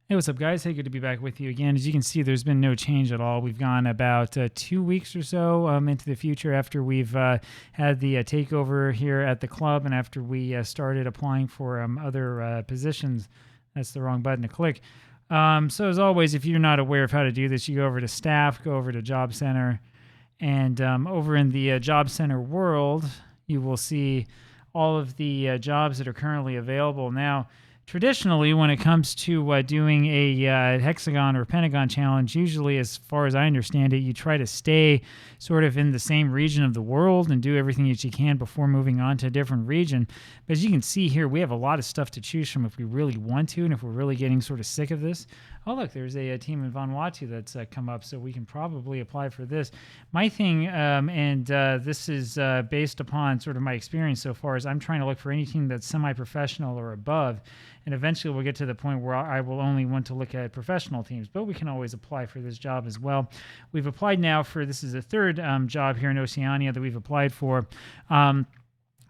Hey, what's up, guys? Hey, good to be back with you again. As you can see, there's been no change at all. We've gone about 2 weeks or so into the future after we've had the takeover here at the club and after we started applying for other positions. That's the wrong button to click. So as always, if you're not aware of how to do this, you go over to staff, go over to Job Center, and over in the Job Center world, you will see all of the jobs that are currently available. Now, traditionally, when it comes to doing a Hexagon or Pentagon challenge, usually, as far as I understand it, you try to stay sort of in the same region of the world and do everything that you can before moving on to a different region. But as you can see here, we have a lot of stuff to choose from if we really want to and if we're really getting sort of sick of this. Oh, look, there's a team in Vanuatu that's come up, so we can probably apply for this. My thing, and this is based upon sort of my experience so far, is I'm trying to look for any team that's semi-professional or above. And eventually we'll get to the point where I will only want to look at professional teams, but we can always apply for this job as well. We've applied now for, this is the third job here in Oceania that we've applied for.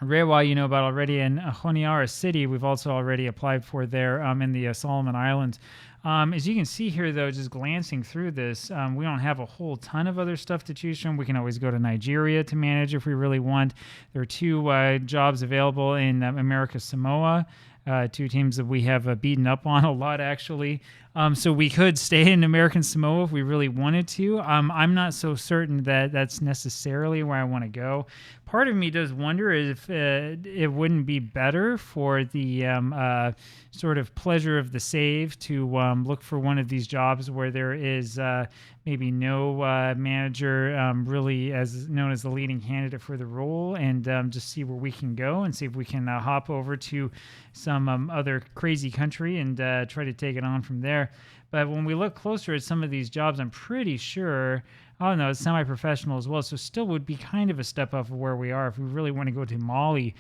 Rewa, you know about already, and Honiara City, we've also already applied for there in the Solomon Islands. As you can see here, though, just glancing through this, we don't have a whole ton of other stuff to choose from. We can always go to Nigeria to manage if we really want. There are two jobs available in American Samoa. Two teams that we have beaten up on a lot, actually. So we could stay in American Samoa if we really wanted to. I'm not so certain that that's necessarily where I want to go. Part of me does wonder if it wouldn't be better for the sort of pleasure of the save to look for one of these jobs where there is maybe no manager really as known as the leading candidate for the role, and just see where we can go and see if we can hop over to some other crazy country and try to take it on from there. But when we look closer at some of these jobs, I'm pretty sure, oh no, it's semi-professional as well, so still would be kind of a step up of where we are if we really want to go to Mali.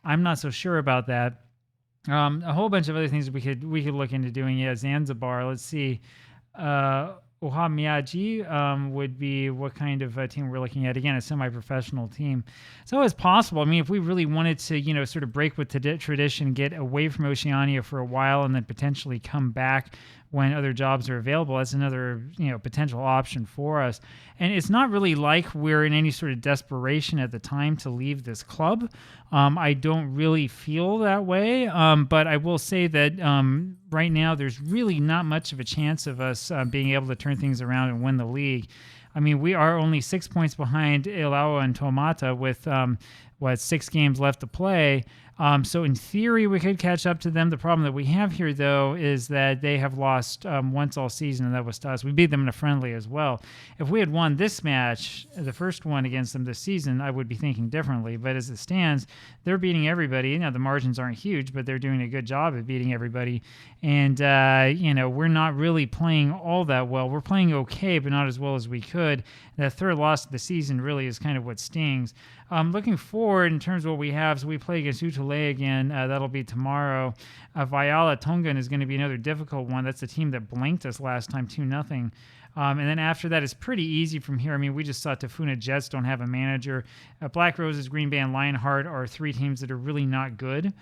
I'm not so sure about that. A whole bunch of other things we could look into doing. Yeah, Zanzibar. Let's see. Ohamiaji would be what kind of team we're looking at. Again, a semi-professional team. It's always possible. I mean, if we really wanted to, sort of break with tradition, get away from Oceania for a while, and then potentially come back when other jobs are available, that's another, potential option for us. And it's not really like we're in any sort of desperation at the time to leave this club. I don't really feel that way. But I will say that right now there's really not much of a chance of us being able to turn things around and win the league. I mean, we are only 6 points behind Ilawa and Tomata with 6 games left to play. So in theory, we could catch up to them. The problem that we have here, though, is that they have lost once all season, and that was to us. We beat them in a friendly as well. If we had won this match, the first one against them this season, I would be thinking differently. But as it stands, they're beating everybody. The margins aren't huge, but they're doing a good job at beating everybody. And, we're not really playing all that well. We're playing okay, but not as well as we could. That third loss of the season really is kind of what stings. Looking forward in terms of what we have, so we play against Utule again. That'll be tomorrow. Viala Tongan is going to be another difficult one. That's the team that blanked us last time, 2-0. And then after that, it's pretty easy from here. I mean, we just saw Tafuna Jets don't have a manager. Black Roses, Green Bay, and Lionheart are 3 teams that are really not good.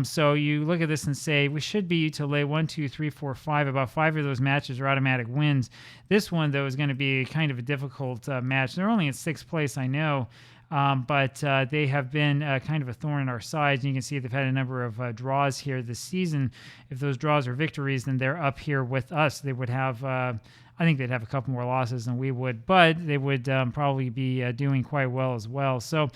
So you look at this and say, we should be Utule 1, 2, 3, 4, 5. About 5 of those matches are automatic wins. This one, though, is going to be kind of a difficult match. They're only in 6th place, I know. But they have been kind of a thorn in our sides. And you can see they've had a number of draws here this season. If those draws are victories, then they're up here with us. They would have, I think they'd have a couple more losses than we would, but they would probably be doing quite well as well. So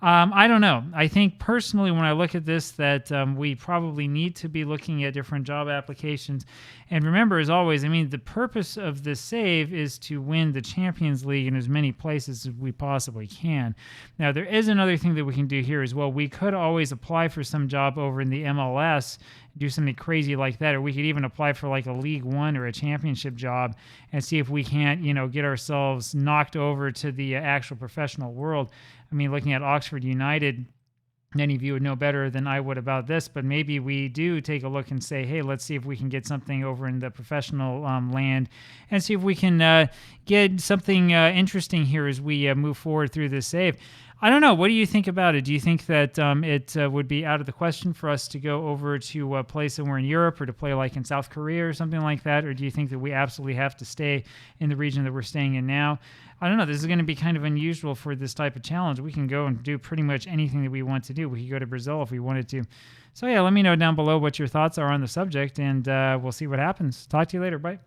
I don't know. I think personally, when I look at this, that we probably need to be looking at different job applications. And remember, as always, I mean, the purpose of this save is to win the Champions League in as many places as we possibly can. Now, there is another thing that we can do here as well. We could always apply for some job over in the MLS, do something crazy like that, or we could even apply for like a League One or a championship job and see if we can't, get ourselves knocked over to the actual professional world. I mean, looking at Oxford United, many of you would know better than I would about this, but maybe we do take a look and say, hey, let's see if we can get something over in the professional land and see if we can get something interesting here as we move forward through this save. I don't know. What do you think about it? Do you think that it would be out of the question for us to go over to a play somewhere in Europe or to play like in South Korea or something like that? Or do you think that we absolutely have to stay in the region that we're staying in now? I don't know. This is going to be kind of unusual for this type of challenge. We can go and do pretty much anything that we want to do. We could go to Brazil if we wanted to. So yeah, let me know down below what your thoughts are on the subject, and we'll see what happens. Talk to you later. Bye.